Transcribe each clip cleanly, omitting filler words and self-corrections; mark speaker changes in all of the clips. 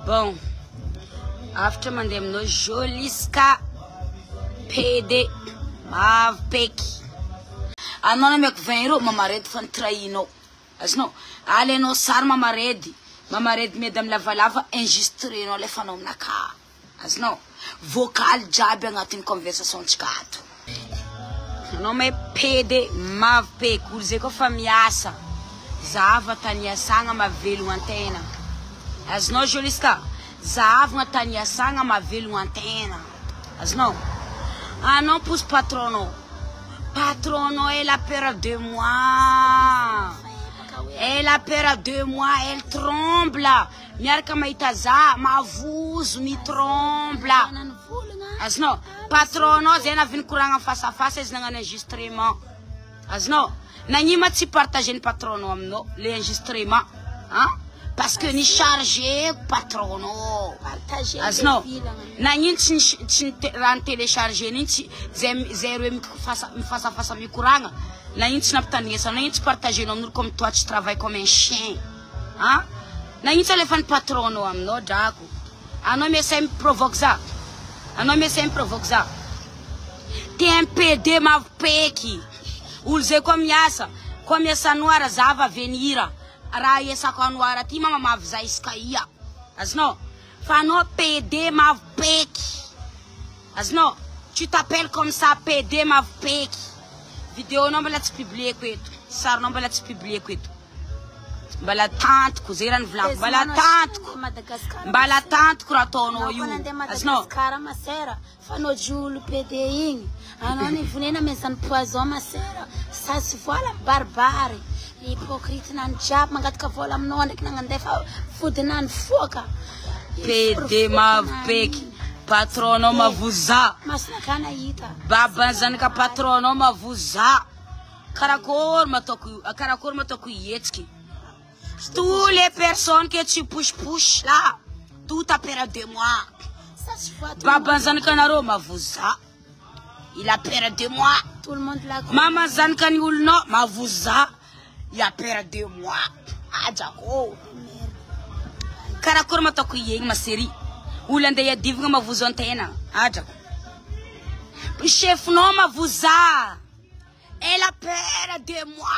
Speaker 1: Bon, after mandem no Joliska PD Mav Peki. Anona me venro mamared fan traino. Asno, ale no sar mamared medam lava enregistré no le fanom na ka. Asno, vocal jabe ngatin conversation tikato. Nome PD Mav Peki, urze ko famiasa. Zava tania sanga mavelu antena. As no Joliska, Zava tania sanga mavelu antena. As no. Ah non pousse patrono. Patrono, elle a peur de moi. Elle a peur de moi, elle tremble. Miarka maitaza, ma vouz mi tremble. As no. Patrono, zena vin kuranga face à face, es nangan enregistrement. As no. Nanima ti partager patrono amno, l'enregistrement. Hein? Parce que ni chargé patrono. Partager. Asno. Nanyin tin ran télécharger ni zero face à face mi kuranga. Nanyin tin aptania ça, nanyin ti partager non comme toi tu travailles comme un chien. Hein? Nanyin téléphone patrono amno dako. Ano me sem provoque ça. Ano me sem provoque ça. Tem un PD ma peki. Ulze comme essa nuara zava venira. Araia essa nuara ti mama mavza iskaia. Asno, fano PD mavpeki. Asno, tu t'appelles comme ça PD mavpeki. Vidéo non bala te publier kwetu. Sar non bala te publier kwetu. Bala tante kuziran vlam. Bala tante kuratono yu. Asno.
Speaker 2: Cara masera, fano julu PD in. Anoni funena mesan poison masera. Ça se voit la barbare. Hypocrite nan jab mangat ka vola mnone knan ndefa fudenan foka.
Speaker 1: PD mavpeki. Patrono mavuza.
Speaker 2: Masna kana yita.
Speaker 1: Babanzan ka patrono mavuza. Karakor matoku yetski. Toutes les personnes que tu push là, tout a peur de moi. Babanzan kanaro mavuza. Il a peur de moi.
Speaker 2: Tout le monde l'a.
Speaker 1: Maman zan kanul no mavuza. Il a peur de moi. Adjako. Karakor matoku yeng maseri. Ulande ya divga mavuza antena. Adjako. Chef non mavuza. Elle a peur de moi.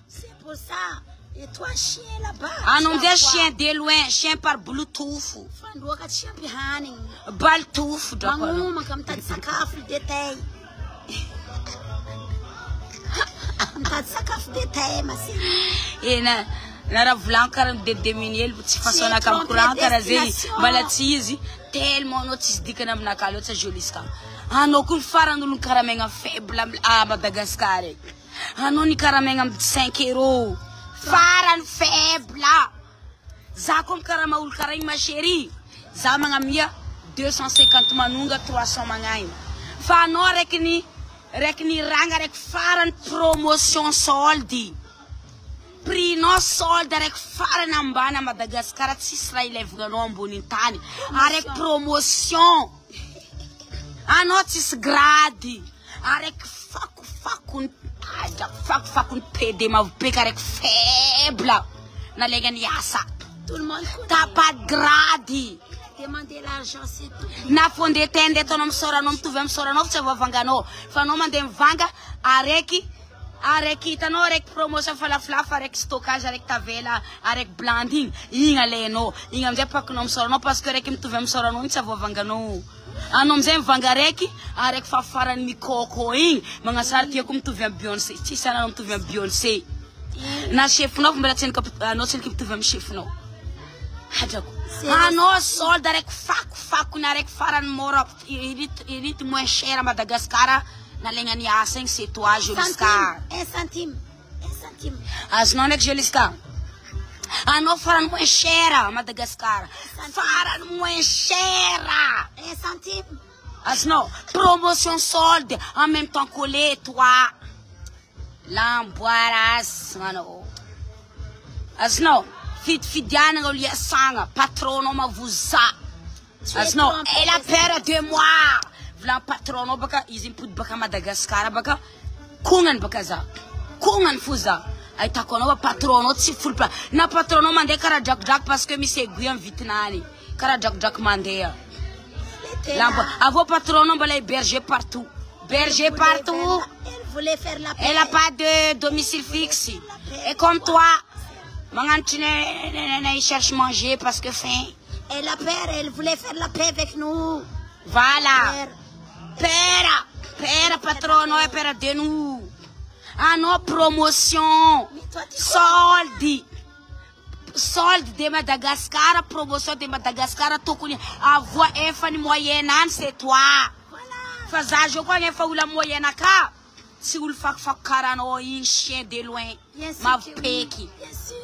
Speaker 2: C'est pour ça. Et toi, chien là-bas.
Speaker 1: Ah non, des chiens de loin, chien par Bluetooth.
Speaker 2: Fandoka chien bihani.
Speaker 1: Bluetooth, d'accord.
Speaker 2: Manguma kam tat sakaf détail. Tat sakaf détail, ma sœur.
Speaker 1: Et na ravlankar de deminiel petit façon na kam kuran karazeli balatizi tellement notice dikanam na kalota Joliska. Ano kun farandul karamenga faible a Madagascar. Ano ni karamenga 5 euros. Faran faible. Za comme karamaul karay ma chérie. Za manga mia 250 manunga 300 mangaim. Fa no rekni ranga rek faran promotion soldi. Prix no soldi rek faran ambana Madagascar Israël evganon bonitani. Arek promotion. Anotis gradi. Arek fakun PD mavpeki arek faible. Na legan yasa.
Speaker 2: Tout le monde
Speaker 1: t'as pas de gradi.
Speaker 2: demander l'argent, c'est tout.
Speaker 1: Na fonde tende tonom sora nom tuvem sora nom se vangano. Fano mandem vanga areki tano arek promotion fala flafa arek stockage arek tavela arek blanding. Inga leno. Inga mze pak nom sora no parce que arek tuvem sora nom se vangano. Anom zem vangareki arek fafaran mikoko ing mga sarti kum tuvem Beyoncé. Ti sana nom tuvem Beyoncé. Na chef no mbela tsen no tsen kip tuvem chef no. Hadako. No sol darek faku narek faran mora irit moins cher à Madagascar na lenga ni a 5 c'est toi Joliska.
Speaker 2: 1 centime. 1 centime.
Speaker 1: As non ek Joliska. No faran moins cher à Madagascar. Faran moins cher.
Speaker 2: 1 centime.
Speaker 1: As non promotion solde en même temps collé toi. Lamboiras mano. As non Fidiane Rolia Sanga, patrono mavuza. Asno, elle a peur de moi. Vlan patrono baka, izin put baka Madagascar baka, kungan baka za. Kungan fuza. Ay takono patrono si full pla. Na patrono mande kara Jack parce que mi se guyan vitnani. Kara Jack mandea. Lambo, avo patrono balay berger partout. Berger partout.
Speaker 2: Elle voulait faire la paix.
Speaker 1: Elle a pas de domicile fixe. Et comme toi, Mangantine cherche manger parce que faim.
Speaker 2: Et la père, elle voulait faire la paix avec nous.
Speaker 1: Voilà. Pera patrono e pera de nous. Ah non, promotion. Solde de Madagascar, promotion de Madagascar, Tokuni. Avoir un fan moyenne, c'est toi.
Speaker 2: Voilà.
Speaker 1: Faisage, je connais pas où la moyenne à cas. Si vous le faites, carano, un chien de loin. Ma péki.
Speaker 2: Bien sûr.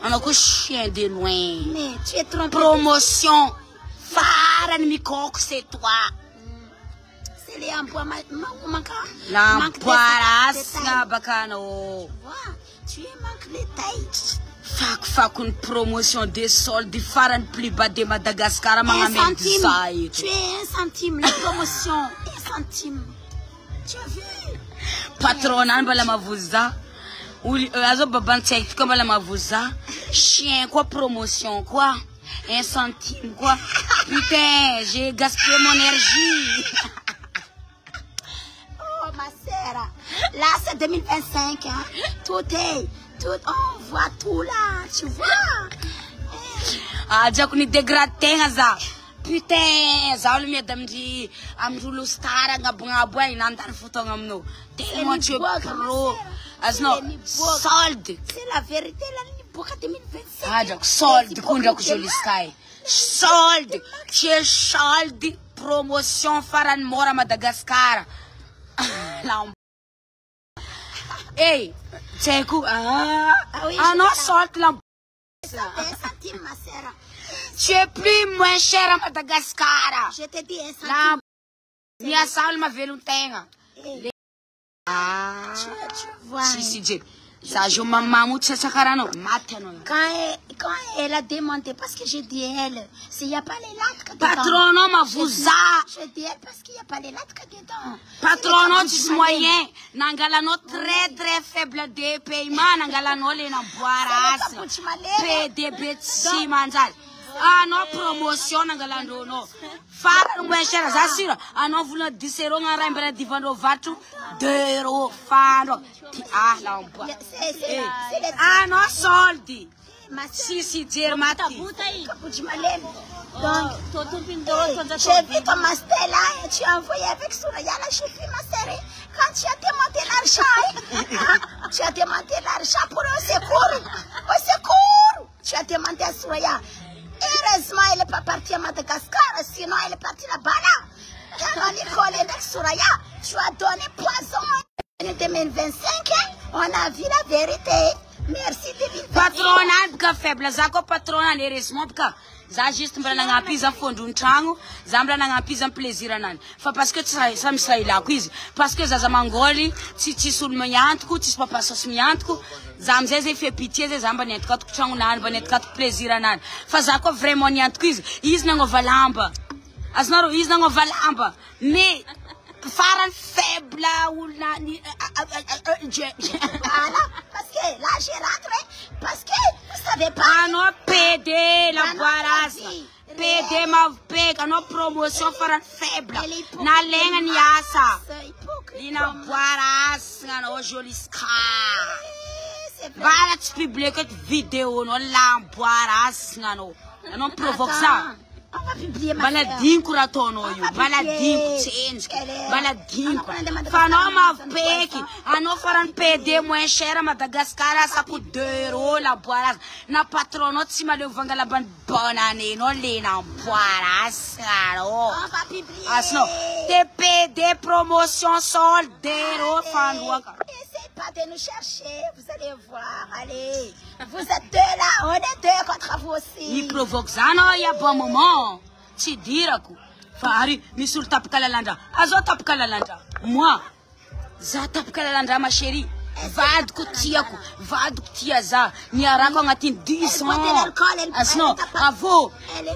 Speaker 1: On a un chien de loin.
Speaker 2: Mais tu es trompé.
Speaker 1: Promotion. Faran Mikok, c'est toi.
Speaker 2: C'est les emplois manquants.
Speaker 1: L'empoiras, bacano.
Speaker 2: Tu manques les tailles.
Speaker 1: Fac, une promotion des soldes, Faran plus bas de Madagascar,
Speaker 2: Un
Speaker 1: maman.
Speaker 2: centime. Tu es 1 centime, la promotion. 1 centime. Tu as vu?
Speaker 1: Patronan, bala mavuza. Ou azo babantek, comme bala mavuza. Chien, quoi, promotion, quoi? 1 centime, quoi? Putain, j'ai gaspillé mon énergie.
Speaker 2: Oh, ma sœur. Là, c'est 2025. Hein. On voit tout là. Tu vois?
Speaker 1: Ah, Jack, ni dégradé, ça. Putain, ça, le mieux d'amdi. Amdoulo star, ngabouin, n'entend photo, ngamno. Tellement tu es pro. Asno, solde.
Speaker 2: C'est la vérité, là, pour 2025.
Speaker 1: Ah, Jack, solde, kunja kujoli sky. Solde, tu es solde, promotion, Faran Mora Madagascar. Hey, c'est quoi? Ah non, solde, la.
Speaker 2: Ça fait 1 centime, ma sœur.
Speaker 1: Tu es plus moins cher à Madagascar.
Speaker 2: Je te dis 1 centime.
Speaker 1: La minha salma velutenga. Ah,
Speaker 2: tu vois.
Speaker 1: Si, Jay. Ça joue ma maman, tu sais, carano. Maintenant.
Speaker 2: Quand elle a demandé, parce que j'ai dit elle, s'il n'y a pas les lattes dedans.
Speaker 1: Patrono, ma vouza.
Speaker 2: Je dis elle parce qu'il n'y a pas les lattes dedans.
Speaker 1: Patrono, tu moyen. Nangalano très faible de paiement. Nangalano, les namboiras. PDB, si, manzal. Ah non, promotion, nangalando, no. Fara, moins cher, j'assure. Ah non, vous ne disserons un rembrandt divano vatu. 2 euros, faro. Ah, là, on voit. Ah non, soldi. Si, Germati.
Speaker 2: Donc, j'ai vu ton master là et tu as envoyé avec Souraya la chef ma série. Quand tu as demandé l'argent, tu as demandé l'argent pour un secours. Au secours, tu as demandé à Souraya. Heureusement, elle n'est pas partie à Madagascar, sinon elle est partie là-bas là. Quand on est collé avec Souraya, tu as donné poison. En 2025, on a vu la vérité. Merci de
Speaker 1: patronat ka faible zako patronat heureusement ka za juste mbala nga pisa fondo ntrango za mbala nga pisa plaisir nani fa parce que ça me sera là quiz parce que za mangoli ti sul manyantku ti papa sos manyantku za mzeze fait pitié za mbana netka ntrango nani banet ka plaisir nani fa zako vraiment nyant quiz is nango valamba asnaro is nango valamba mais Faran faible ou la
Speaker 2: voilà, parce que là j'ai rentré, parce que vous savez pas.
Speaker 1: Ah non, PD, la boirasse. PD ma peg, ah non, promotion Faran faible. Na lenga ni asa. Lina boirasse, ah non, joli ska. Voilà, tu publies que vidéo, non, la boirasse, ah non, provoque ça.
Speaker 2: On va publier ma
Speaker 1: Baladin kuratono yo, baladin change, baladin. Fanoma peki, ano Faran PD moins cher à Madagascar, ça coûte 2 euros la boirasse. Na patrono tima le vanga la bonne année, non les na boirasse, alors.
Speaker 2: On va publier.
Speaker 1: Asno, TPD promotion solde 2 euros fanouaka.
Speaker 2: Essayez pas de nous chercher, vous allez voir, allez. Vous êtes deux là, on est deux contre vous aussi.
Speaker 1: Il provoque ça, non, il y a bon moment. Tu diras quoi? Fari, misul tap kalalanda. Azo tap kalalanda. Moi, za tap kalalanda, ma chérie. vadiko tiako tia za niarako agnatin'ny 10 ans asno avô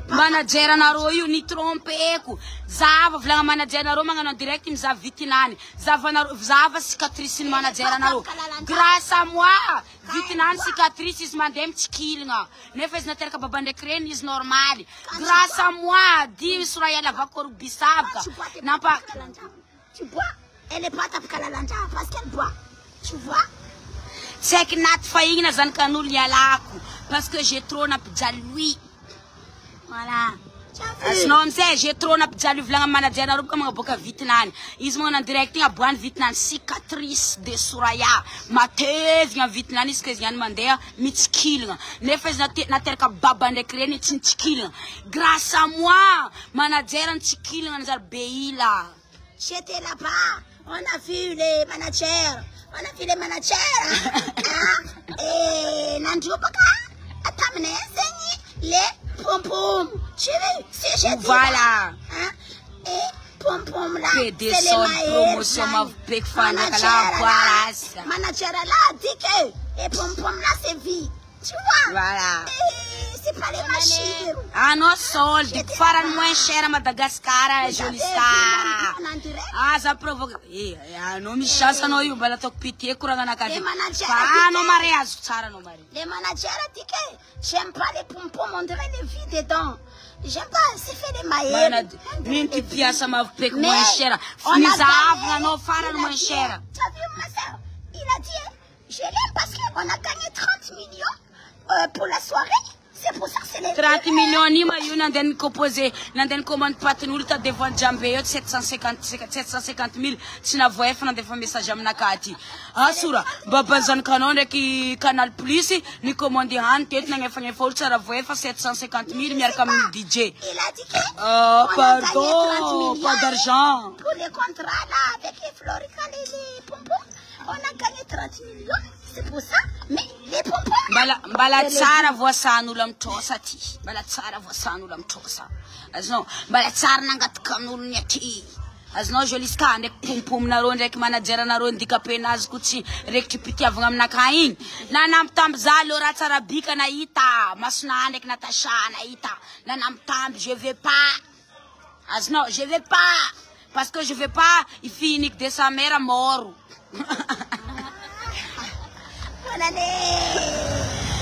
Speaker 1: manajeranareo io ni trompeko zava volagna manajeranareo magnano direct mizaha vitinany zava cicatrice ny manajeranareo grâce à moi vitinany cicatrice izy mandeha mitsikilagna nefa izy nateraka baba ndraiky reny izy normal grâce à moi di Soraya avako rubisabka nampa
Speaker 2: tu bois elle est pas tapaka lalanja parce qu'elle boit tu vois
Speaker 1: c'est que nat faigna zany kan'olo nialako parce que j'ai trop napijaly lui
Speaker 2: voilà
Speaker 1: asno amzay j'ai trop napijaly volagna manajeranareo boka magnaboaka vitinany izy magnano direct igny aboany vitinany cicatrice de Soraya matevigna vitinany izy ka izy ihany mandeha mitsikilagna nefa izy nateraka baba ndraiky reny tsy nitsikilagna grâce à moi manajerany tsikilagna anjary beila.
Speaker 2: J'étais là-bas, on a vu les managers, et Nandjubaka a terminé les pom-pom. Tu veux, si j'ai dit
Speaker 1: voilà.
Speaker 2: Hein? Et pom-pom là, c'est
Speaker 1: les
Speaker 2: maïs. Manager là a dit que les pom-pom là c'est vie. Tu vois?
Speaker 1: Voilà.
Speaker 2: C'est pas les machines.
Speaker 1: Ah non, solde. Farano moins cher à Madagascar, Joliska. Ah, ça provoque. Non, mi chance no io bala tok pitié kuranga na kadi. Ah non, mariage, tsara no mari.
Speaker 2: Les managers a dit que j'aime pas les pompons, on dirait les vies dedans. J'aime pas, c'est fait des mailles.
Speaker 1: Minti piasa ma pek moins cher. Finizavna no farano moins cher.
Speaker 2: Tu as vu ma soeur? Il a dit, je l'aime parce qu'on a gagné 30 millions pour la soirée. C'est pour ça que c'est les
Speaker 1: 30 millions ni ma io nandeny composé nandeny commande patin'olo ta devant jambe eo 750 000 tsy navoa efa nandefa message aminaka aty asura baba zanakanao ndraiky Canal Plus ni commande hany teto nagnefa olo tsara voa efa 750 000 miaraka amin'ny DJ.
Speaker 2: Il a dit que
Speaker 1: pardon, pas d'argent.
Speaker 2: Pour les contrats là avec les Florica, les pompons, on a gagné 30 millions. C'est pour ça, mais les pompons.
Speaker 1: Bala tsara voasan'olo mitrosa ty. Bala tsara voasan'olo mitrosa. Azonao, bala tsara nangataka amin'olo ny aty. Azonao Joliska ndraiky pompominareo ndraiky manajeranareo handikape azy ko tsy rekitry pitiavagna aminaka igny. Nanambitamby za lo raha tsara bika nahita. Masona ndraiky Natasha nahita. Nanambitamby je vais pas. Azonao, je vais pas. Parce que je vais pas, il finit de sa mère mort.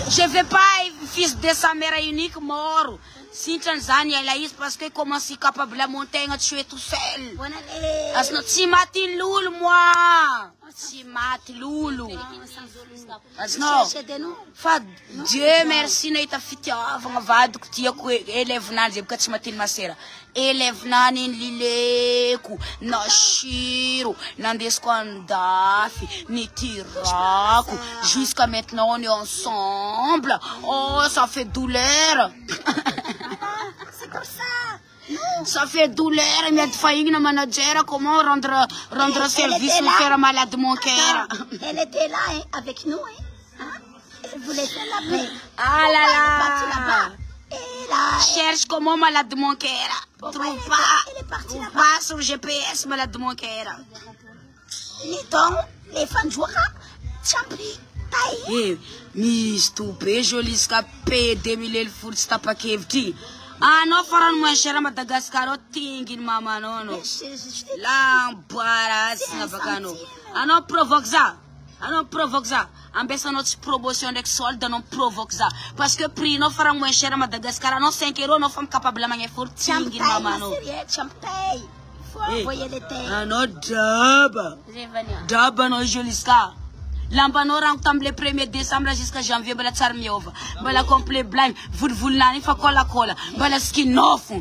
Speaker 1: Je vais pas, fils de sa mère unique mort. Si Tanzania là, parce que comment si capable la montagne à tuer tout seul. Asno si mati loulou moi. Si mati loulou. Asno. Fa Dieu merci na ita fitiavagna vadiko tiako élève nany zebka tsy matiny masera. Élève nany lileko na shiro nandesiko andafy ni tirako jusqu'à maintenant on est ensemble. Oh ça fait douleur.
Speaker 2: C'est pour ça.
Speaker 1: Ça fait douleur, mais tu fais une manager, comment rendre service ou faire malade de mon cœur.
Speaker 2: Elle était là hein, avec nous, hein. Elle voulait faire la paix.
Speaker 1: Ah là là.
Speaker 2: Et là,
Speaker 1: cherche comment malade de mon cœur. Trouve pas sur GPS malade de mon cœur.
Speaker 2: Niton, les fans jouera, champri.
Speaker 1: Eh, Miss Toupé, Joliska paye 2000 foot stapa kevti. Ah non, faran moins cher à Madagascar, au tingin mama nono. L'embarras na bacano. Ah non, provoque ça. Ah non, provoque ça. En baissant notre promotion avec solde, non provoque ça. Parce que prix, non, faran moins cher à Madagascar, non 5 €, non femme capable de manger pour tingin mama no.
Speaker 2: Champagne. Faut envoyer les terres.
Speaker 1: Ah non, daba non, Joliska. L'ambanora le 1er décembre jusqu'à janvier, bala tsarmiova. Bala complet blind, vous nani fa cola. Bala skin off.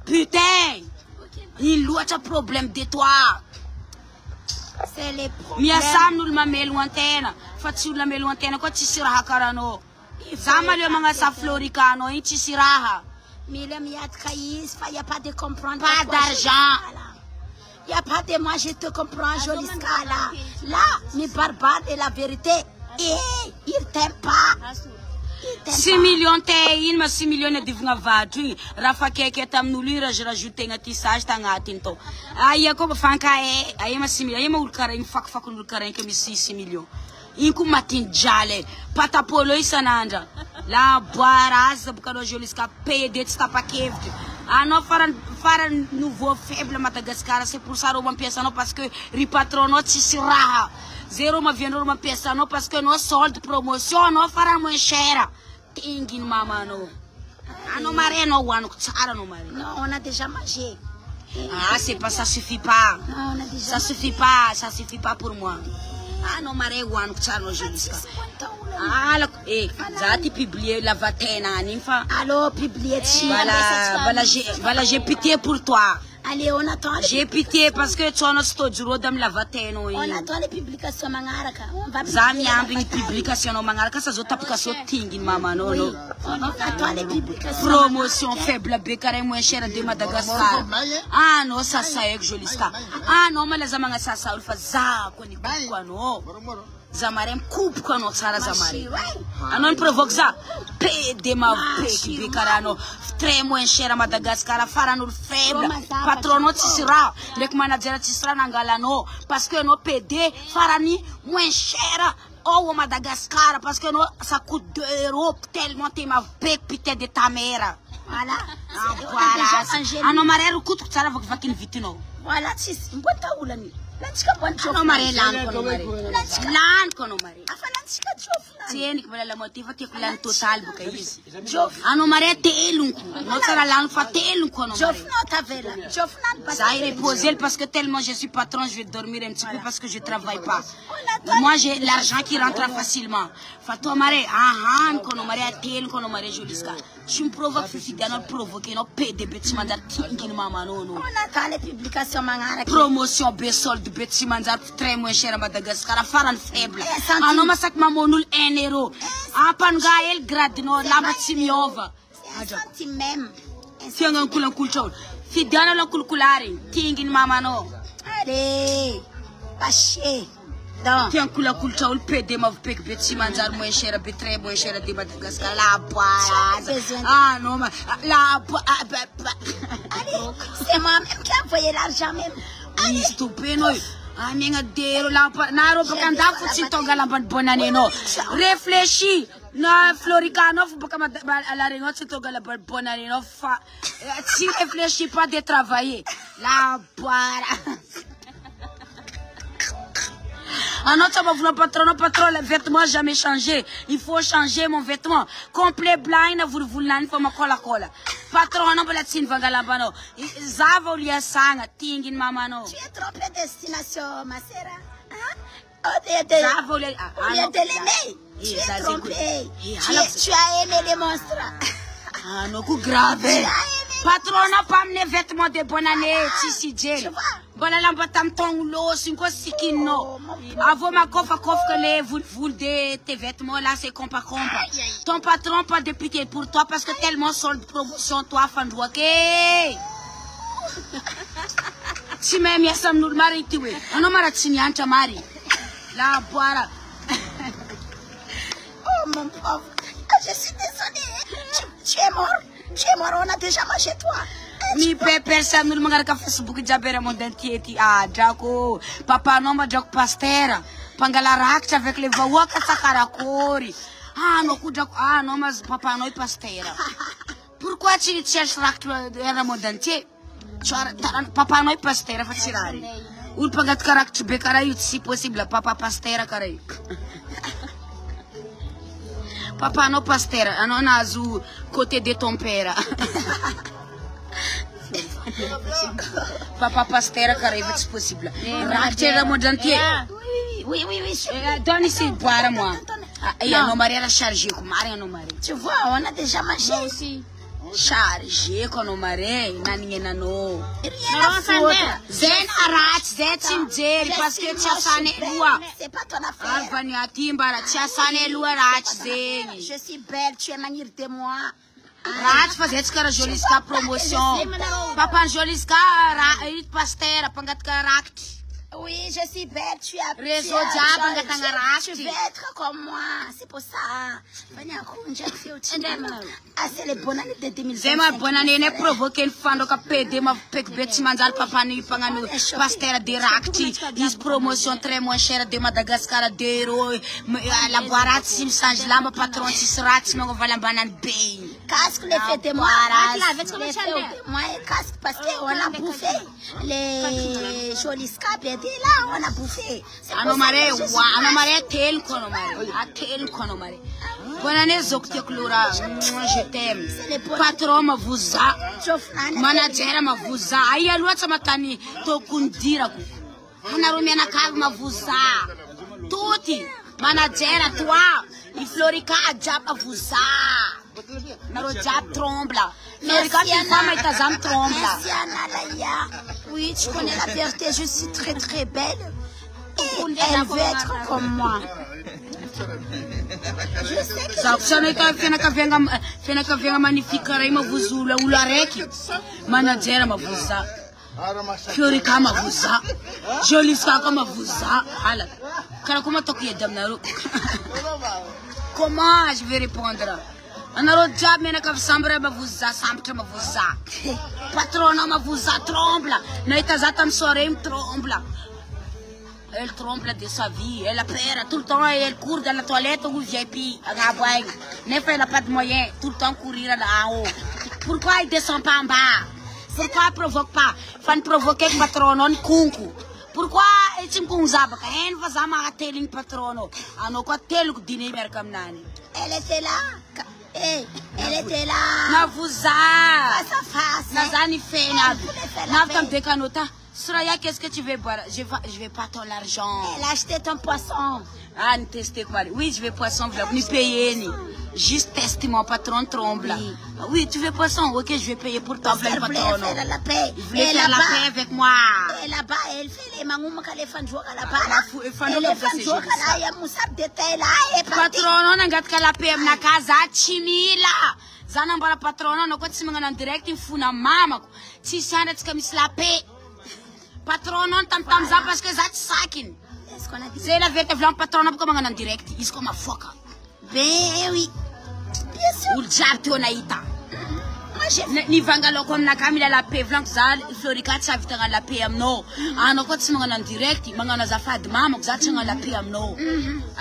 Speaker 1: Putain! Il loue un problème de toi.
Speaker 2: C'est les problèmes.
Speaker 1: Mia sam nous ma meloantena. Fatsu la meloantena ko tsiraha karano. Sama le manga sa floricano, in tsiraha.
Speaker 2: Mille miat kais, il y a pas de comprendre.
Speaker 1: Pas d'argent.
Speaker 2: Il n'y a pas de moi, je te comprends, Joliska, là. Là, mes barbares et la vérité. Et il t'aime pas. Il
Speaker 1: 6 millions t'es mais 6 millions de vingts vatru rafa keke tamnulu rajouter un tissage t'angatin to aí como fanka aí mas 6 millions aí mas ulkarin fak ulkarin que me 6 millions inku matin jale patapolo isananda la boaraza bukano Joliska paye det sta pa kevde non fara nouveau faible Madagascar c'est pour ça uma pièce non parce que ripatrono tisiraha zero uma vendo uma pièce non parce que no solde promotion no fara moins cher tingin mama no non mare no wano tsara no mare
Speaker 2: non on a déjà mangé
Speaker 1: c'est pas ça suffit pas
Speaker 2: non on a déjà
Speaker 1: ça suffit pas pour moi non mare wano tsara no Joliska zati publier la vatena ninfa
Speaker 2: allô publier
Speaker 1: voilà j'ai pitié pour toi.
Speaker 2: Allez, on attend.
Speaker 1: J'ai pitié parce que tu as sto juro dam la vatena
Speaker 2: on attend les publications mangaraka on va
Speaker 1: zami ambi publication no mangaraka sa zota application tingin mama no
Speaker 2: on attend les publications
Speaker 1: promotion faible bekare moins cher de Madagascar non ça avec Joliska non mais les amanga ça ulfa za ko ni kwa no zamarem coupe quand on sara zamare non provoque ça pede ma peki bekarano très moins cher à Madagascar farano faible patrono tisira lek manager tisira nangalano parce que no pede farani moins cher au Madagascar parce que no ça coûte 2 € tellement t'es ma pek pite de ta mère voilà non marero coûte sara vakin vitino
Speaker 2: voilà sis mbota ulani lanchika bonjo
Speaker 1: no mare lan kono mare
Speaker 2: afa lanchika jofna
Speaker 1: tieni kubala la motiva ke kulan total bukaisi jof mare telunku no sara lan fa telunku no
Speaker 2: jofna tavela jofna
Speaker 1: ça est reposer parce que tellement je suis patron je vais dormir un petit peu parce que je travaille pas moi j'ai l'argent qui rentre facilement fato mare kono mare telunku kono mare Joliska je me provoque fifigano provoquer no pede betimanda tingin mama no
Speaker 2: on attend les publications mangara
Speaker 1: promotion besol de betimanda très moins cher à Madagascar faran faible non masak mamonul 1 €. Pangael grad no lamba timiova.
Speaker 2: Santi même.
Speaker 1: Fianga kulan kulchol. Fidana la kulkulari. Tingin mama no.
Speaker 2: Allez. Paché. Donc.
Speaker 1: Fianga kulan kulchol pede ma pek beti manjar moins cher be très moins cher de Madagascar la boire. Non ma la
Speaker 2: allez, c'est moi même qui a envoyé l'argent même.
Speaker 1: Allez, stupendo. Minha dero lá na roupa cantar futi tonga lá bonane no reflechi na floricano porque la réunion se tonga lá bonane no fa si réfléchis pas de travailler la boire notre patron les vêtements jamais changé il faut changer mon vêtement complet blind vous l'en faut ma cola patron non la tin vangala no zava ulia sanga tingin mama no
Speaker 2: tu es trompé destination ma sœur
Speaker 1: zava ulia
Speaker 2: tu es trompé tu as aimé les monstres
Speaker 1: non coup grave patron n'a pas amené vêtements de bonne année si jerry voilà l'ambatam ton lo 5 sikino avant ma coffre que les vous de tes vêtements là c'est compa ton patron pas de pitié pour toi parce que tellement solde promotion toi fan ok si même ya sam nur mari tiwe non mara tini anta mari la boira
Speaker 2: oh mon pauvre je suis désolée tu es mort on a déjà mangé toi
Speaker 1: mi personne nous mangar ka Facebook jabere mon dentieti jako papa non ma jako pastera pangala rakcha avec les vawaka sakarakori non ku jako non mas papa noi pastera pourquoi tu cherches rakcha era mon dentier papa noi pastera facirari ul pagat karakcha bekara si possible papa pastera karai papa no pastera non azu côté de ton père papa pastera carré c'est possible rachetera mon dentier
Speaker 2: oui
Speaker 1: donne ici boire moi non Maria la chargé comme Maria non Maria
Speaker 2: tu vois on a déjà mangé
Speaker 1: aussi chargé comme Maria nani nano
Speaker 2: rien à foutre
Speaker 1: zen arat zetim jer parce que tu as sané loi
Speaker 2: c'est pas ton affaire
Speaker 1: avani atimbara tu as sané loi rat zen
Speaker 2: je suis belle tu es manière de moi
Speaker 1: Rat fazer cara Joliska promotion. Papa Joliska pastera pangat karak.
Speaker 2: Oui, je suis bête, tu as
Speaker 1: Réseau
Speaker 2: tu
Speaker 1: diable,
Speaker 2: veux être comme moi, c'est pour ça. Ah, c'est les bonnes années de 2025.
Speaker 1: C'est ma bonne année, ne provoque une fan de PD, ma pec bête, mandal papa ni pangano, pasteur directi, is promotion très moins chère de Madagascar, d'Ero, la boirate, sim sange là, ma patron, si sera, si m'en va la banane bay.
Speaker 2: Casque les fêtes de moi, moi et casque parce qu'on a bouffé les jolis scapes étaient là, on a bouffé.
Speaker 1: Anomare, tel konomare, a tel konomare. Bonne année, Zokte Clora, je t'aime. Patron ma vuza, manager ma vuza, aya luata matani, to kundira ku. Hana rumena kav ma vuza, tuti, manager toi, il Florica a jab ma vuza. Naro jab trembla. Florica qui femme est azam trembla.
Speaker 2: Oui, tu connais la vérité, je suis très très belle. Et elle veut être comme moi. Je sais que
Speaker 1: fena ka venga magnifique ma vuzula ulareki manager ma vuza Florica ma vuza Joliska ma vuza hala kana kuma toki damnaro comment je vais répondre anaro job mena ka sambre ma vuza samtre ma vuza patrona ma vuza trembla naita zatam sorem trembla. Elle trompe de sa vie, elle perd tout le temps, elle court dans la toilette ou VIP, elle n'a pas de moyens, tout le temps courir là en haut. Pourquoi elle ne descend pas en bas? Pourquoi elle ne provoque pas? Il faut provoquer le patron, non kunku. Pourquoi elle ne kunzaba? Elle ne va pas télé le patron. Elle n'a pas télé le dîner comme nani.
Speaker 2: Elle était là. Elle était là.
Speaker 1: Na vuza.
Speaker 2: Face à face.
Speaker 1: Nazani fait na. Soraya, qu'est-ce que tu veux boire? Je vais pas ton argent.
Speaker 2: Elle a acheté ton poisson.
Speaker 1: Ah, ne testez quoi? Oui, je veux poisson, vous ni payer ni. Juste tester mon patron tremble. Oui, tu veux poisson? Ok, je vais payer pour ton patron.
Speaker 2: Elle voulait faire la paix.
Speaker 1: Elle voulait faire la paix avec moi.
Speaker 2: Et là-bas, elle fait les mangouma qu'elle fait jouer là-bas. Elle fait jouer là, il y a moussa de détail là.
Speaker 1: Patron, on a gâté la paix, na casa chimila. Zana mbara patron, on a quoi tu m'en direct, il fout na mama. Si ça n'est comme la paix. Patron, non, tam za parce que ça sakin. C'est la vérité, vlan patron, on comme en direct. Il comme a foka.
Speaker 2: Ben oui. Bien sûr.
Speaker 1: Ou jabti onaita. Ni vangalo comme na kamila la paix, vlan zal, Florica ça vite la paix amno. Ano quoi tu m'en en direct, mangana za fad mama, ça tu la paix amno.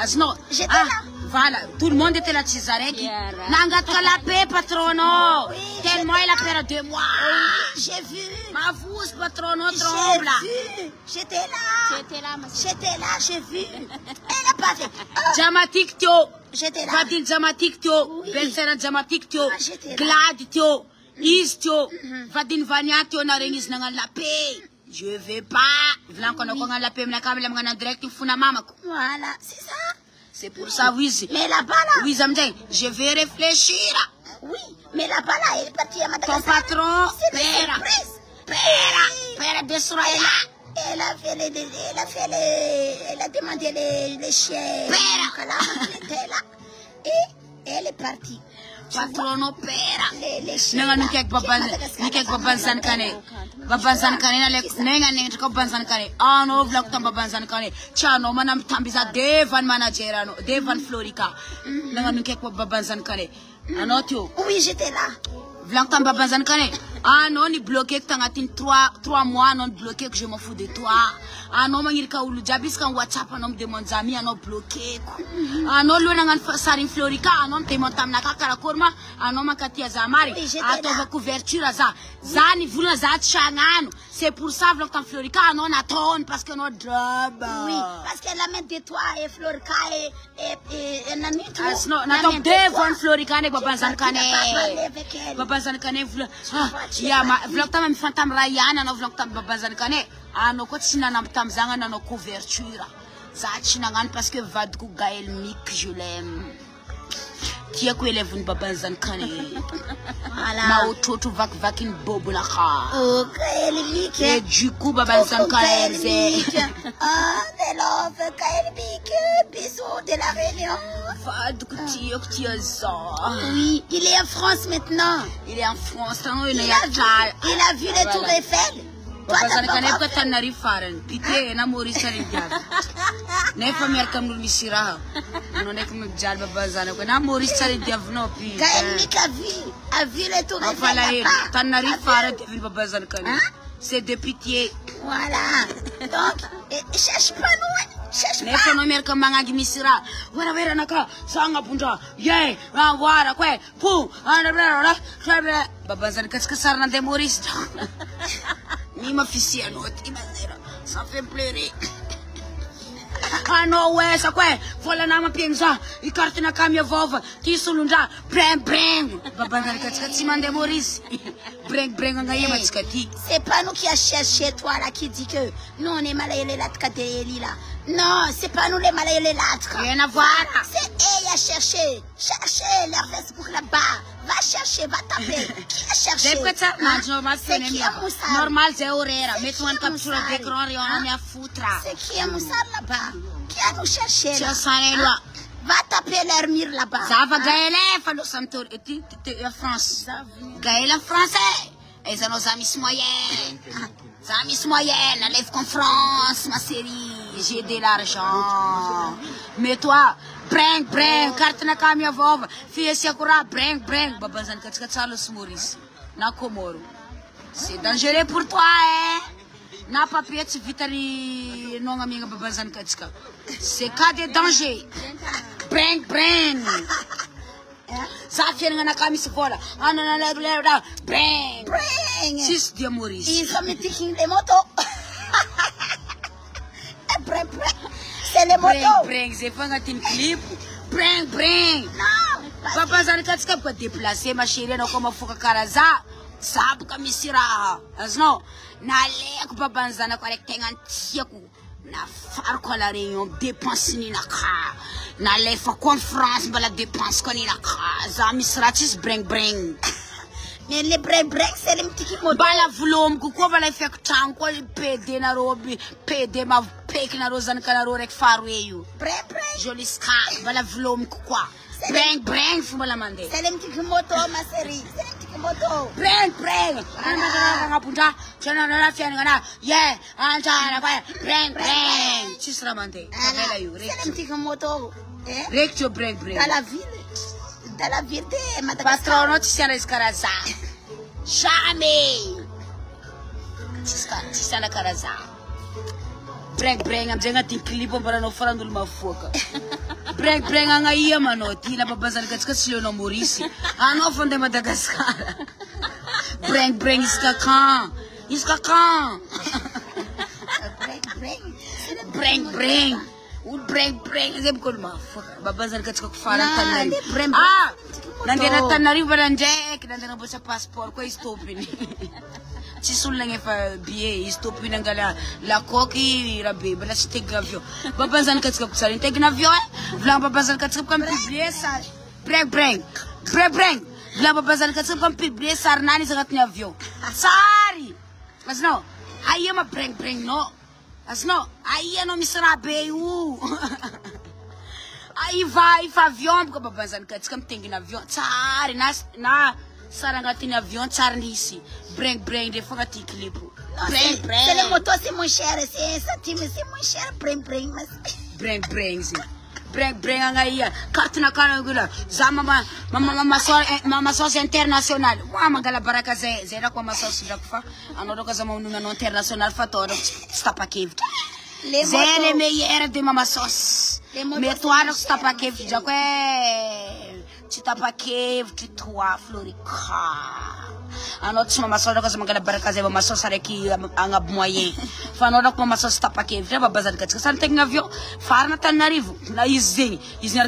Speaker 1: Asno.
Speaker 2: J'étais là.
Speaker 1: Voilà, tout le monde était là, Tizareki. Nangat la paix, patrono. Tellement il a perdu 2 mois.
Speaker 2: J'ai vu.
Speaker 1: Ma fousse, patrono, tremble.
Speaker 2: J'étais là, j'ai vu. Elle a pas fait.
Speaker 1: Dramatique, tio.
Speaker 2: J'étais là.
Speaker 1: Vadil dramatique, tio. Belsera dramatique, tio. Glad, tio. Is, tio. Vadin vania, tio, na rengis nangan la paix. Je vais pas. Vlan kono kongan la paix, mna kamela mna direct, il funa mama.
Speaker 2: Voilà, c'est ça.
Speaker 1: C'est pour ça, oui.
Speaker 2: Mais là-bas, là.
Speaker 1: Oui, Zamdeng, je vais réfléchir.
Speaker 2: Oui, mais là-bas, là, elle est partie à Madagascar.
Speaker 1: Ton patron, Pera,
Speaker 2: elle a demandé les chiens.
Speaker 1: Pera.
Speaker 2: Et elle est partie.
Speaker 1: Patrono Pera. Nenga nukek babanzan kane. Babanzan kane na lek nenga nenga ko babanzan kane. Ano vlog tam babanzan kane. Chano manam tambiza Devan managerano, Devan Florica. Nenga nukek babanzan kane. Anotio.
Speaker 2: Oui, j'étais là.
Speaker 1: Vlog tam babanzan kane. Ah non, il bloqué que t'as 3 mois, non bloqué que je m'en fous de toi. Ah non, il ka ulu jabis kan WhatsApp non de mon ami, ah non bloqué. Ah non, le nangan sarin Florica, ah non te montam na kakara korma, ah non makati zamari. Ah to va couverture za. Zani vula za changano. C'est pour ça vlog tam Florica, ah non attend parce que non job.
Speaker 2: Oui, parce qu'elle a mis de toi et Florica et nani tu.
Speaker 1: Ah non, n'attend devant Florica ne babanzan kane. Babanzan kane vlog. Ya ma vlog tam fantam Rayana no vlog tam babanzan kane. Ano ko tsina nam tam zanga na no couverture. Za tsina ngan parce que vadku Gaël Mick je l'aime. Qui a quoi élève une babanzan kane.
Speaker 2: Voilà.
Speaker 1: Na ototo vakin bobo la kha.
Speaker 2: Oh Gaël Mick.
Speaker 1: Et du coup babanzan kane.
Speaker 2: Ah, de love Gaël Mick. Bisous de la Réunion.
Speaker 1: Vadku tiyo za.
Speaker 2: Oui, il est en France maintenant.
Speaker 1: Il est en France,
Speaker 2: Il a vu les tours Eiffel.
Speaker 1: Babazana ka nefa tanari farany. Pite na Maurice Tarindiaby. Nefa miaraka amin'olo misy raha. Anao ndraiky mijaly babazana ko. Na Maurice Tarindiaby no pite.
Speaker 2: Gaël a vu le tour de
Speaker 1: Falaïl. Tanari farany devine babazana ka. C'est de pitié.
Speaker 2: Voilà. Donc, cherche pas nous. Cherche pas.
Speaker 1: Nefa no miaraka mangagy misy raha. Wera naka sanga bundra. Yay, wara kwe. Pu. Babazana ka tsika sarina de Maurice. Ni mafisi anao ty mazera. Ça fait pleurer. Anao ouais ça quoi? Vola na mapienza. I carte na kamia vova. Ti sulundra. Breng. Babazana ka tsika tsy mande Maurice. Breng ngaye matsika ty.
Speaker 2: C'est pas nous qui a cherché toi là qui dit que nous on est malayele là là. Non, c'est pas nous les malayele là.
Speaker 1: Rien à voir.
Speaker 2: C'est elle qui a cherché. Cherchez leur Facebook là-bas. Va chercher, va taper. Qui a cherché? C'est qui a Moussar?
Speaker 1: Normal, c'est horaire. Mets-toi une capture d'écran et on est à foutre.
Speaker 2: C'est qui a Moussar là-bas? Qui a nous cherché là?
Speaker 1: là.
Speaker 2: Va taper leur mur là-bas.
Speaker 1: Ça va, Gaël, Falo Santor, et France. Gaël français. Et ça nos amis moyennes. Amis moyennes, lève comme France, ma série. J'ai de l'argent. Mais toi, breng, carte na kamia vova. Fille Siakura, breng. Babazan katsalo Maurice. Na Komoro. C'est dangereux pour toi, hein? Na papier, tu vitali non amiga babazan katska. C'est cas de danger. Breng. Ça fait un camis voilà. Breng. Six de Maurice.
Speaker 2: Ils sont mettings les motos. Breng. C'est les motos.
Speaker 1: Breng, c'est pas un clip. Breng.
Speaker 2: Non.
Speaker 1: Papa Zankatka peut déplacer ma chérie, non comme Fouka Karaza. Sabe comme ici là. Non. N'allez que Papa Zana collecter un tiakou. Na far ko la réunion dépense ni na ka. Na le fa conférence bala dépense ko ni na ka. Zami sratis breng.
Speaker 2: Mais les breng c'est les petits motos.
Speaker 1: Bala vlom ko bala fek tan ko PD na robi PD ma pek na rozan kana ro rek farueyu.
Speaker 2: Breng.
Speaker 1: Joli ska bala vlom ko quoi. Breng fu bala mande.
Speaker 2: C'est les petits motos ma série. C'est les petits motos.
Speaker 1: Breng. Ana punta chana na fian ngana. Yeah, anta na kwa breng. Chisra mande. Bala yu rek.
Speaker 2: C'est les petits motos.
Speaker 1: Rectio breng.
Speaker 2: Dans la ville de Madagascar.
Speaker 1: Patrono ci siano Caraza. Jamais. Ci siano Caraza. Breng, am jenga ti clipo para no farando uma foca. Breng anga ia mano, ti na babazan ka silo no Maurice. Ano fonde Madagascar. Breng iska kan. Breng. O breng, zeb ko ma foca. Babazan ka fara kan. Nandina tanariva nanjek, nandina po sa passport ko istopin. Cisul lang fa BA, istopin ang gala la koki rabi, bala stig avion. Babazan ka tsaka kusarin teg na avion. Vlang babazan ka tsaka kam publier sa breng. Vlang babazan ka tsaka kam publier sa nani sa kat ni avion. Sari. Mas no, ayya ma breng no. As no, ayya no misrabe u. Aí vai avião, porque babazan ka tsaka mtengi na avião. Tsari na sarangati na avião tsari nisi. Breng de fanga ti clipo. Breng.
Speaker 2: C'est les motos c'est moins cher, c'est ça time c'est moins cher. Breng mas.
Speaker 1: Breng zi. Breng anga ia. Carte na kana gula. Zama mama sócia internacional. Wa magala baraka zera kwa masócia da kufa. Anodoka zama ununa no internacional fatora stapa cave. Zele meilleur de mama sauce. Mais toi, tu t'as pas qu'à faire, tu t'as pas qu'à faire, toi, Florica. Alors, tu m'as sorti comme ça, je vais me sortir avec un moyen. Fano donc mama sauce t'as pas qu'à faire, va bazar que ça t'es avion. Farna t'arrive, na izing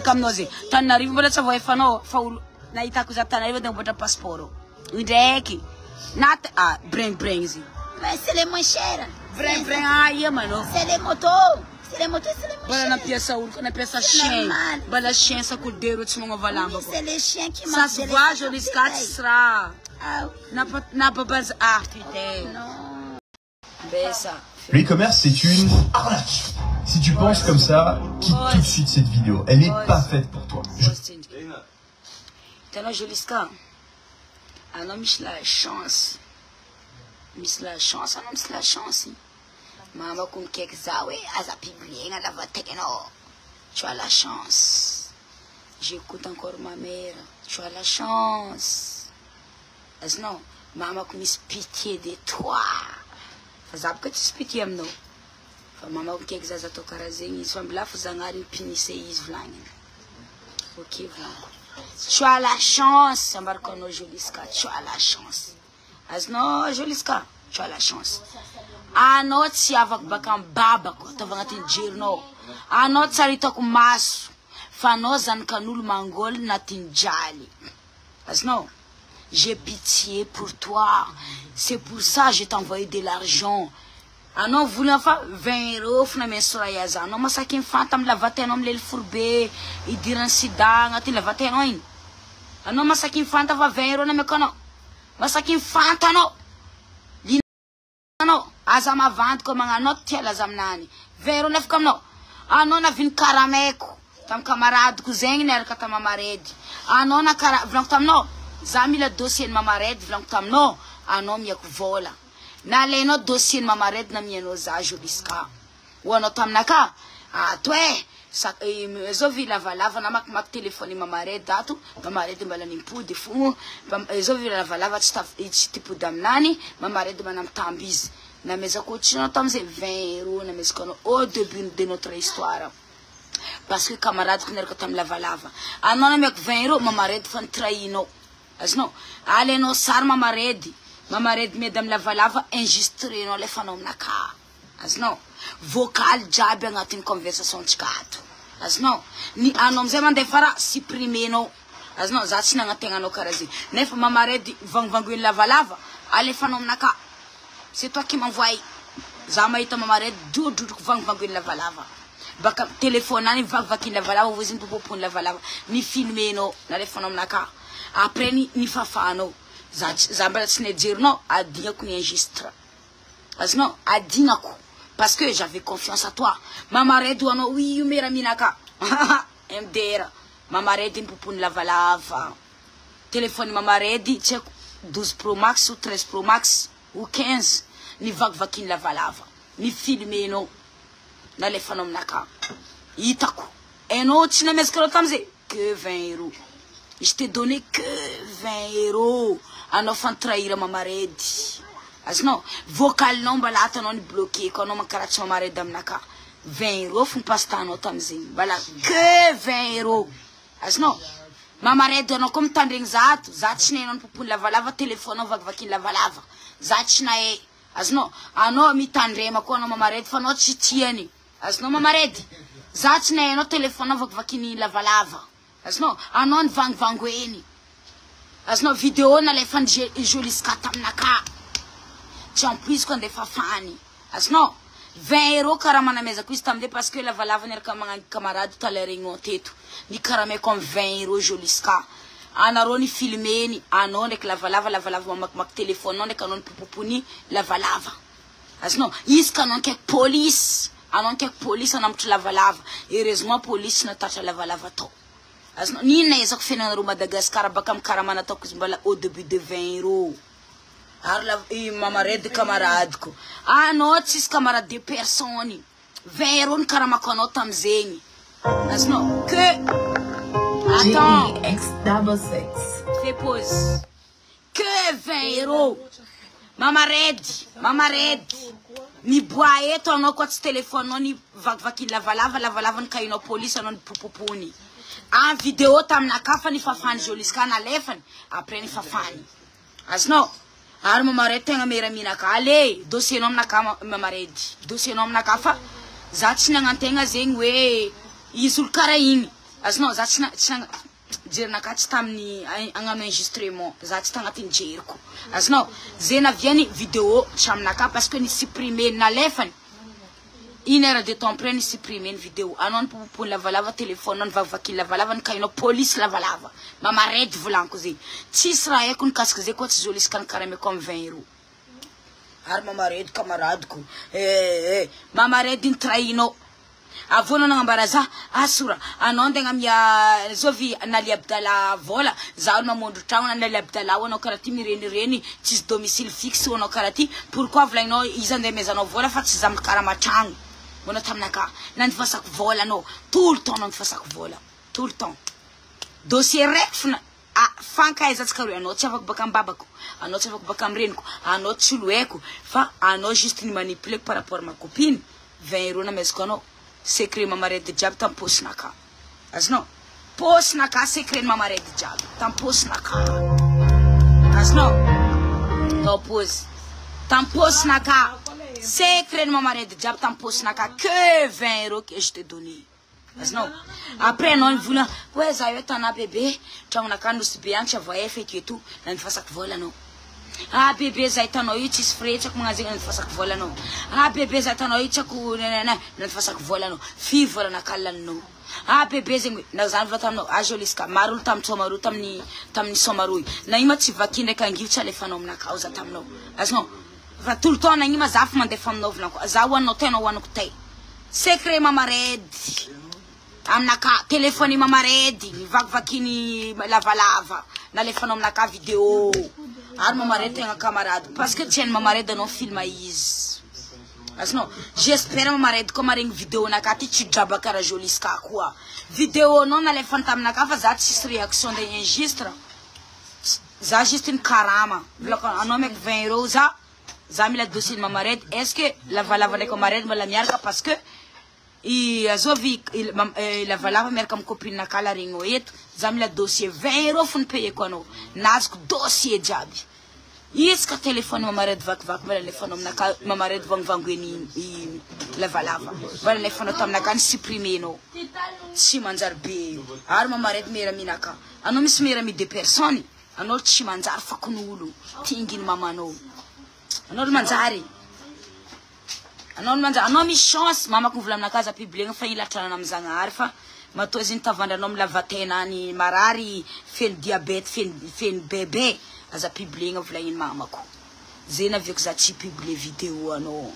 Speaker 1: comme nous. T'arrive, voilà ça va fano, faul, na itakuza t'arrive dans votre passeport. Udeki, nat breng.
Speaker 2: Mais c'est les moins chers.
Speaker 1: Breng aïe mano.
Speaker 2: C'est les motos. C'est les motos.
Speaker 1: Bala na pièce chien. Bala chien sa cordeiro de mongo valamba.
Speaker 2: C'est les chiens qui mangent.
Speaker 1: Ça se voit, joli sra. Na babaz putain.
Speaker 2: Non.
Speaker 1: Bessa.
Speaker 3: Le e-commerce, c'est une arnaque. Si tu penses comme ça, quitte tout de suite cette vidéo. Elle n'est pas faite pour toi.
Speaker 1: T'as la joli ska. Un homme la chance. Miss la chance, non, miss la chance. Maman, comme quelques zaoué, à publier, à la voiture, tu as la chance. J'écoute encore ma mère, tu as la chance. Non, maman, comme pitié de toi. Fazab que tu pitié, non. Maman, comme quelques zaoué, à Karazeng, ils sont là, faisant un pinissé, ils vlang. Ok, vlang. Tu as la chance, Marcono Joliska, tu as la chance. Non, Joliska, tu as la chance. Anot si avak bakang baba ko tavangatin jirno. Anot sarita ko masu. Fanozan kanul mangol natin jali. Non, j'ai pitié pour toi. C'est pour ça que je t'ai envoyé de l'argent. Anon voulait faire 20 euros fna mensura yaza. Non, ma sakin fantam la vatenom lel fourbe. I diran sidang atin la vatenoin. Anon ma sakin fantam va 20 euros na me kono. Ma sakin fantano. No, azama vant ko mga not tela zamnani. Vero nef kam no. Ano na vin karameko. Tam camarade ko zeng ner ka tam mamaredi. Ano na kara vlong tam no. Zami la dossier mamaredi vlong tam no. Ano mi ko vola. Na le no dossier mamaredi na mi no za Joliska. Wono tam naka. Twe sa ezovi lava na mak telefone mamaredi datu. Mamaredi mbala nimpu de fu. Ezovi lava tipo damnani. Mamaredi banam tambiz. Na mesa continua estamos em 20 euros na mesa au début de notre histoire. Parce que camarade que nerka tam lava. Anona me 20 euros mamaredi fan traino. Asno, ale no sar mamaredi me dam lava enregistré no le fanom na ka. Asno, vocal jabe ngatin conversação tikato. Asno, ni anom ze mande fara supprimer no. Asno, zatina ngatenga no karazi. Nef mamaredi vangu lava ale fanom na ka. C'est toi qui m'envoie. Zamaïta mamaré du vang lava. Baka téléphone ni vang lava vous in pour lava ni filmer no na téléphone naka. Après ni fafano. Zambala tsne dire non a dia ku enregistre. Asno a dinako parce que j'avais confiance à toi. Mamaré do no oui mera minaka. MDR. Mamaré din pour lava. Téléphone mamaré di check 12 Pro Max ou 13 Pro Max ou 15. Ni vakin lava. Ni filmer no. Na le fanom naka. Itaku. Et non, tu n'as que 20 euros. Je t'ai donné que 20 euros. Un enfant trahir ma maredi. Asno, vocal non balata non bloqué. Quand on m'a caractère ma maredi naka. 20 euros font pas tant tamzing. Bala que 20 euros. Asno. Ma maredi non comme tandring zat. Zatchne non pour lava téléphone vakin lava. Zatchna e. Asno, ano mi tandrema ko no mamaredi fa no chitieni. Asno mamaredi. Zatne no telefono vakini lava. Asno, anon vangueni. Asno video na le fan Joliska tam naka. Champis quand de fafani. Asno, 20 euros karama na mesa kuis tamde parce que lava ner kamanga camarade taleringo teto. Ni karame com 20 euros Joliska. Anaroni filmeni anon ek lava mak téléphone non ek anon pupuni lava. Asno iska non ke police anon ke police anam tu lava. Heureusement police na tacha lava to. Asno ni na ezok fena no Madagascar bakam karamana to kuzbala au début de 20 euros. Arla e mamarede camarade ko. Anotis camarade de personne. 20 euros karama kono tamzeni. Asno que attends.
Speaker 4: GEX66.
Speaker 1: Fais pause. Que 20 euros. Mamaredi. Ni boye ton no kot téléphone non ni vaki lava ni no police non pupupuni. En vidéo tam na kafa ni fafani Joliska na lefan après ni fafani. Asno. Ar mamaredi nga mera mina ka ale dossier nom na ka mamaredi. Dossier nom na kafa. Zatina ngantenga zengwe isul karaini. Asno zatina dire na kati tamni angano enregistrement zati tanga tin jerko asno zena vieni vidéo chamna ka parce que ni supprimer na lefan une heure de temps prendre supprimer une vidéo anon pour lava téléphone non vaki lava ni kaino police lava mama red volant così ci sera e kun kaske ko Joliska karame comme 20 euros har mama red camarade ko mama red in traino Avona nangambaraza asura anonde ngamya zovi analiabdala vola za mamondo tragno analiabdala ono karati mireni tsisy domicile fixe ono karati pourquoi volainao izy ande mezanao vola fa tsy zamka karamatragno ono taminaka nandifasako vola no tout le temps nandifasako vola tout le temps dossier rek fankaizatsika roe anao tsy afaka baka ambabako anao tsy afaka baka amreniko anao tsy oloeko fa anao juste ny manipuler par rapport ma copine 20 € namezako anao secret mamaredy jiaby tam posinaka azonao posinaka secret mamaredy jiaby tam posinaka azonao to pose tam posinaka secret mamaredy jiaby tam posinaka que 20 € que je te donné azonao après non voulait ouais ça y est un bébé tragnonaka nosy be agny tsy avoye feky eto nandifasako vola anao ah bébé zay tanao io tsisy fretsako magnazegny nandifasako vola anao ah bébé zay tanao io tsako nandifasako vola anao fi vola nakalanao ah bébé zegny na zany vola taminao ah Joliska maro olo tamin'ny somaroy tamin'ny somaroy na ima tsy vaky ndraiky angivy tsy alefanao aminakao za taminao azonao fa tout le temps na ima za fa mandefa aminao volanako za hoanao tenao hoanako tay secret mamaredy aminaka telefony mamaredy nivakivakiny lavalava nalefanao aminaka vidéo ary mamaredy tegna camarade parce que tiany mamaredy anao filma izy azonao j'espère mamaredy ko maregny vidéo naka ty tsy draba karaha Joliska koa vidéo anao nalefany taminaka fa za tsisy réaction de enregistre za juste une karama volako anao meky 20 € za mila dossier mamaredy est-ce que lavalava ndraiky mamaredy mbala miaraka parce que azovy lavalava miaraka amin'ny copine nakala regny eto za mila dossier 20 € fony payeko anao nazoko dossier jiaby iska telefone mamaredy vakivaky mbala lefanao aminaka mamaredy vangivangoeny lavalava mbala lefanao taminaka ny supprimenao tsy manjary be io ary mamaredy meraminaka anao misy merami 2 personnes anao tsy manjary fakon'olo tinginy mamanao anao manjary anao misy chance mamako vola aminaka za publier fa ilatrana am'zagnahary fa matoa ziny tavandranao milavatena any marary feny diabète feny bébé aza publier vola iny mamako zeny avieko za tsy publier vidéo anao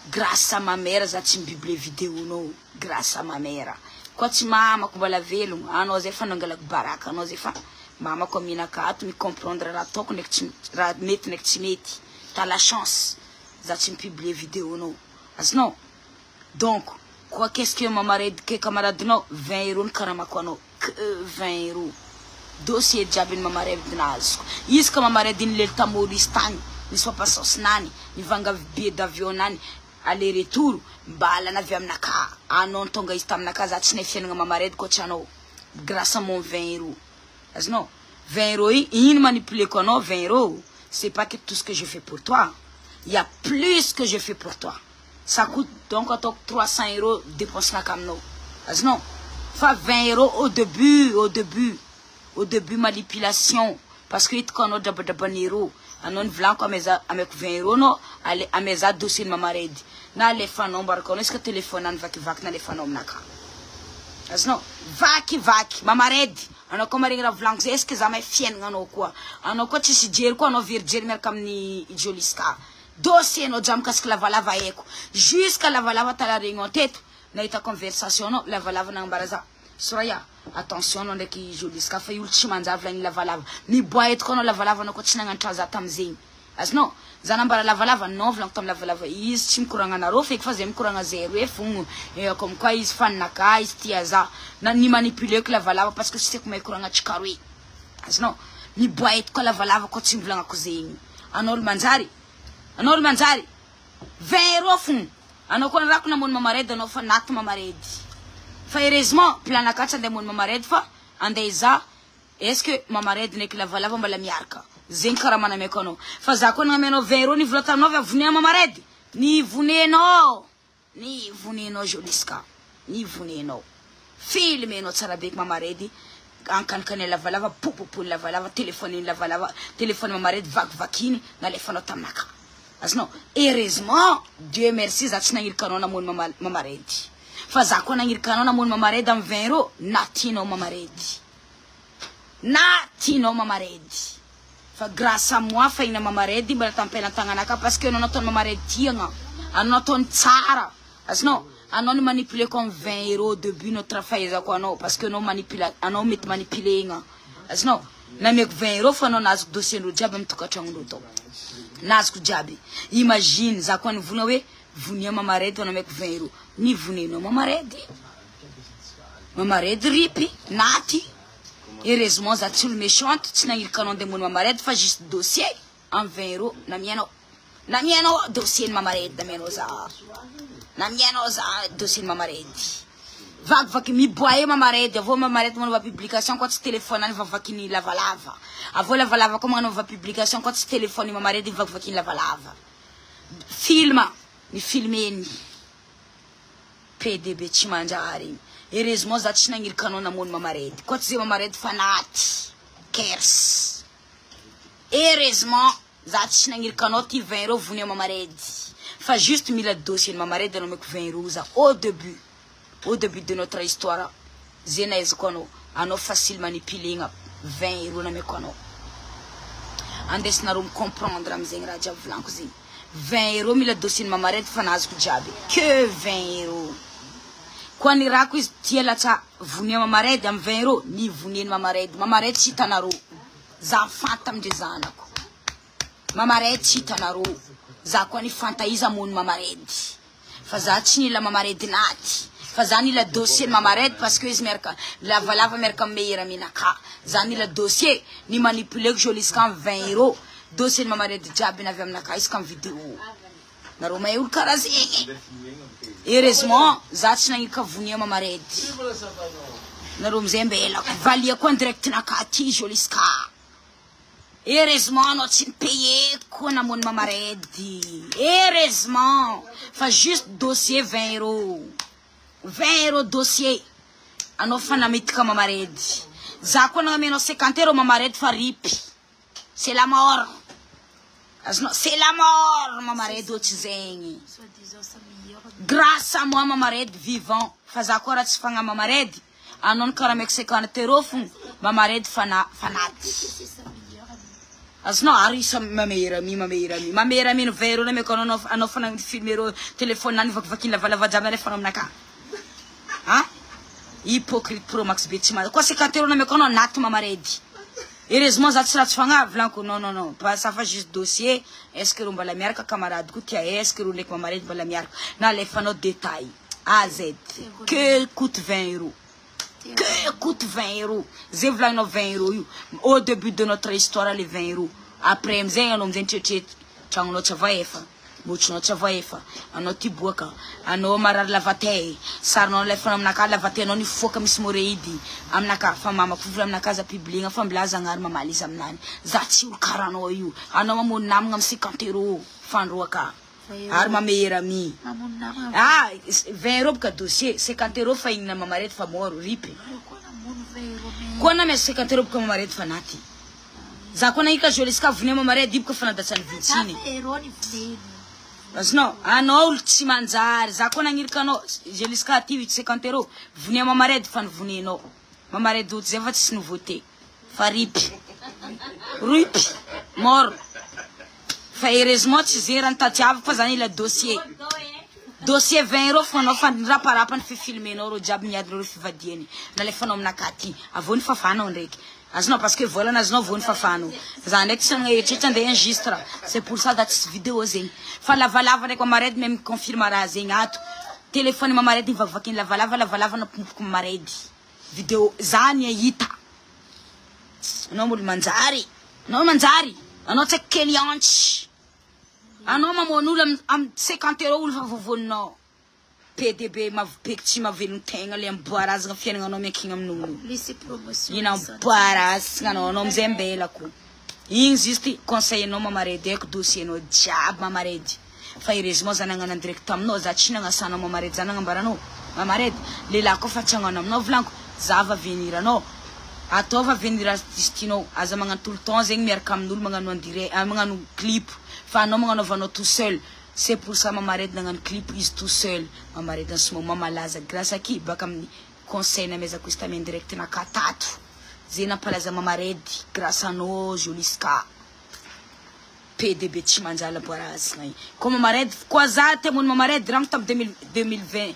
Speaker 1: grâce à ma mère za tsy publier vidéo anao grâce à ma mère koa tsy mamako mbala velogno anao zay fa nangalako baraka anao zay fa mamako aminaka ato mi comprendre raha ataoko ndraiky raha mety ndraiky tsy mety t'as la chance za tsy publier vidéo anao azonao donc quoi qu'est-ce que mamaredy ke camaradinao 20 € ny karamako anao que 20 € dossier jiaby ny mamaredy nazoko izy ka mamaredy ny lelo tamorisy tagny nisy papasaosinany nivanga billet d'avion nany aller retour mbala navy aminaka anao tonga izy taminaka za tsy nefianagna mamaredy koa anao grâce à mon 20 € azonao 20 € iny manipuleko anao 20 €, c'est pas que tout ce que je fais pour toi, il y a plus que je fais pour toi. Ça coûte donc à 300 € dépense na kamno. Non, fa 20 € au début manipulation parce que it kono dabanero anon vlan ko ameza avec 20 € no ale ameza dossier mamaredi na le fanom bar kono est-ce que téléphone an vaki na le fanom naka. Non, vaki mamaredi ano ko maringra vlan est-ce que za mai fien ngano quoi ano ko ci si jer ko ano virgin mer kam ni Joliska dossier no jam kas lavalava eko jusqu'à lavalava tala ringo teto na ita conversation no lavalava na mbaraza Soraya attention no ndeki Joliska fa yul chimanja vlan lavalava ni boyet kono lavalava no ko tsinanga za tamzing asno zana mbara lavalava no vlan tam lavalava is chim kuranga na ro fek fa zem kuranga zero e fungu e comme quoi is fan na ka is tiaza na ni manipuler ko lavalava parce que c'est comme kuranga chikarui asno ni boyet ko lavalava ko tsim vlan ko zeng anol manjari 20 € fun ano ko rak na mon mamaredi no fa nat mamaredi fa heureusement plana katsa de mon mamaredi fa andeza est-ce que mamaredi nek lavalava mbala miarka zen karamana mekono fa za ko ngameno 20 € ni vlota no va vune mamaredi ni vuneno Joliska ni vuneno filme no tsara bek mamaredi ankan kan lavalava pupu lavalava téléphone mamaredi vakini na le fano tamnaka asno heureusement Dieu merci za tsina ngir kanona mon mamaredi fa za ko ngir kanona mon mamaredi am 20 € natino mamaredi fa grâce à moi fa ina mamaredi bala tampela tanganaka parce que non ton mamaredi tianga anoton tsara asno anao ni manipuler comme 20 € début notre faïza quoi non parce que non manipula anao met manipuler nga asno na mek 20 € fa non azko dossier no diaby mitokatragno lo to nazko diaby imagine za ko ni vona we vonia mamaredy na mek 20 € ni vonino mamaredy ripi nati heureusement za tsy olo méchante tsy nagnily canon de mon mamaredy fa juste dossier en 20 € na miano dossier ni mamaredy na miano za dossier ni mamaredy vaky miboaye mamaredy avô mamaredy manova publication kwa tsy téléphone ani vakini lavalava avô lavalava comme manova publication kwa tsy téléphone mamaredy vakini lavalava filma ni filmeni PDB tsy manjary heureusement za tsy nagnily canon na mon mamaredy kwa tsy ze mamaredy fanaty kers heureusement za tsy nagnily canon ty 20 € vonia mamaredy fa juste mila dossier ni mamaredy anao meko 20 € za au début de notre histoire zena ezako anao facile manipuler 20 € na meko anao andesinareo comprendre amizegny raha jiaby volaniko zegny 20 € mila dossier ni mamaredy fa nazoko jiaby que 20 € kwa ni rako izy tia latsa vonia mamaredy am 20 € ni vonia ni mamaredy tsy hitanareo za fanta amindre zanako mamaredy tsy hitanareo za kwa ni fantaiza mony mamaredy fa za tsy nila mamaredy naty fa za nila dossier ni mamaredy parce que izy miaraka lavalava miaraka meilleur aminaka za nila dossier ni manipuler joliska 20 € dossier ni mamaredy jiaby navy aminaka izy kam vidéo nareo mahay olo karaha zegny heureusement za tsy nagnilika vonia mamaredy nareo amizay mbelako valiako en direct naka ty joliska heureusement anao tsy nipayeko namony mamaredy heureusement fa juste dossier 20 € 20 € dossier anao fa namitika mamaredy za koa nagnamenao 50 € mamaredy fa ripy c'est la mort azonao c'est la mort mamaredy ohatsy zegny grâce à moi mamaredy vivant fa za koa raha tsy fagna mamaredy anao ny karaha mek 50 € fogna mamaredy fanaty azonao arisa mameirami 20 € na meko anao fa filmer téléphone nany vakivakiny lavalava jiaby alefa aminaka hypocrite pro max be tsy ma kwa 50 € na meko anao naty mamaredy heureusement za tsy raha tsy fagna volaniko non pas ça fa juste dossier est-ce que ro mbala miaraka camarade ko tia est-ce que ro ndraiky mamaredy mbala miaraka na alefanao détail A Z que coûte 20 € que coûte 20 €. Zay volagninao 20 € io au début de notre histoire les 20 € après amizay anao amizay tretretra tragnonao tsy ava motronao tsy ava anao ty boaka anao marary lavatay sarinao lefa aminaka lavatay anao nifoaka misy moreidy aminaka fa mamako vola aminaka za publier fa mbilaza agnary mamaly izy aminany za tsy olo karanao io anao mamony namagna am 50 € fandroaka ary mameera mi 20 € boka dossier 50 € fa igny na mamaredy fa moro ripy koa na mes 50 € boka mamaredy fa naty za koa naika joliska vonia mamaredy iboka fa nadatsany vitsiny azonao anao olo tsy manjary za koa nagnirika anao joliska ty 50 € vonia mamaredy fa nivonianao mamaredy ohatsy zay fa tsisy nouveauté fa ripy moro fa heureusement tsy zay raha nitadiavako fa zany ila dossier 20 € fa anao fa niraparapany fifilmenao ro jiaby miady reo fivadiany nalefanao aminaka ty avô ny fafanao ndraiky azonao parce que volana azonao avô ny fafanao za ndraiky tsy nanagna eritreritra andeha enregistre c'est pour ça da tsisy vidéo zegny fa lavalava ndraiky mamaredy même confirme raha zegny ato téléphone mamaredy nivavakiny lavalava nampompoky mamaredy vidéo zany ahita anao molo manjary anao tsy keliantsy anao mamon'olo am 50 € olo fa vovoninao PDB mavipeky tsy mavelogno tegna le amboarazagna fiaignanao miankigna amin'olo ina amboarazagna anao amizay mbelako igny juste conseillenao mamaredy aiko dossiernao jiaby mamaredy fa heureusement za nagnano direct aminao za tsy nagnasanao mamaredy za nagnambaranao mamaredy lelahy koa fa tsy agnano aminao volaniko za va venir anao ataova venir artistinao aza magnano tout le temps zegny miaraka amin'olo magnano andirect magnano clip fa anao magnanaovanao tout seul c'est pour ça mamaredy nagnano clip izy tout seul mamaredy en ce moment malaza grâce à qui baka amin'ny conseil namezako izy tamy direct nakatato zay nampalaza mamaredy grâce anao joliska PDB tsy manjala boarazagna i ko mamaredy koa za temony mamaredy rango tamy 2020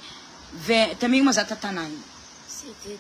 Speaker 1: Também mas atatanai.
Speaker 2: C'était